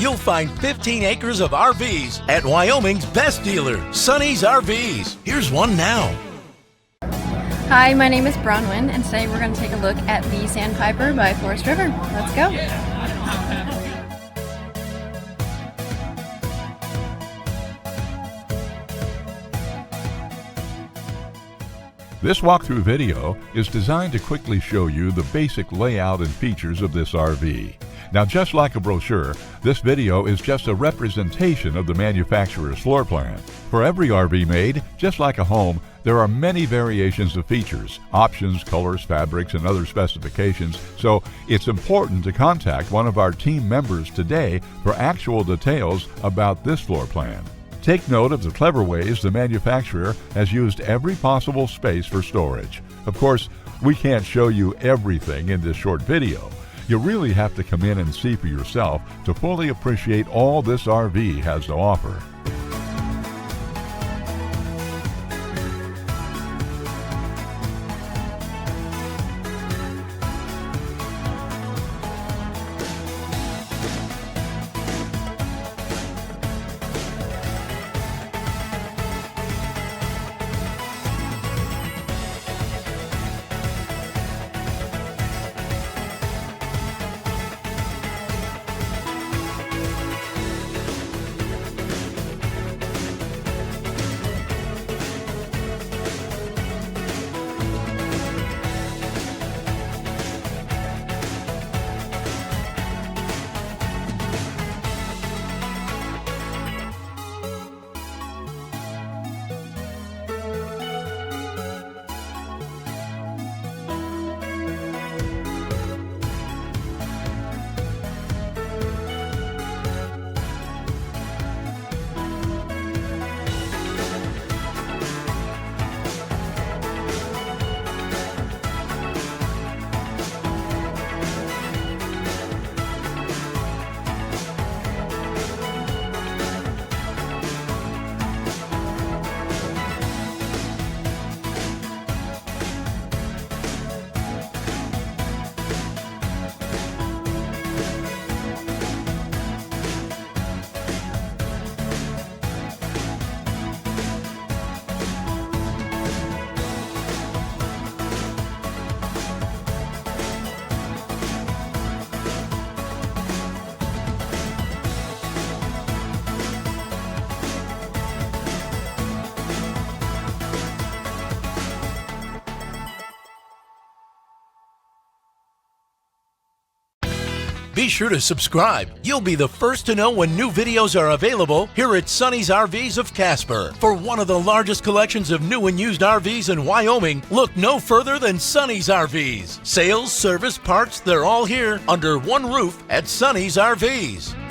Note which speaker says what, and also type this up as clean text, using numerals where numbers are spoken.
Speaker 1: you'll find 15 acres of RVs at Wyoming's best dealer, Sonny's RVs. Here's one now.
Speaker 2: Hi, my name is Bronwyn, and today we're going to take a look at the Sandpiper by Forest River. Let's go.
Speaker 3: This walkthrough video is designed to quickly show you the basic layout and features of this RV. Now, just like a brochure, this video is just a representation of the manufacturer's floor plan. For every RV made, just like a home, there are many variations of features, options, colors, fabrics, and other specifications, so it's important to contact one of our team members today for actual details about this floor plan. Take note of the clever ways the manufacturer has used every possible space for storage. Of course, we can't show you everything in this short video. You really have to come in and see for yourself to fully appreciate all this RV has to offer.
Speaker 1: Be sure to subscribe. You'll be the first to know when new videos are available here at Sonny's RVs of Casper. For one of the largest collections of new and used RVs in Wyoming, look no further than Sonny's RVs. Sales, service, parts, they're all here under one roof at Sonny's RVs.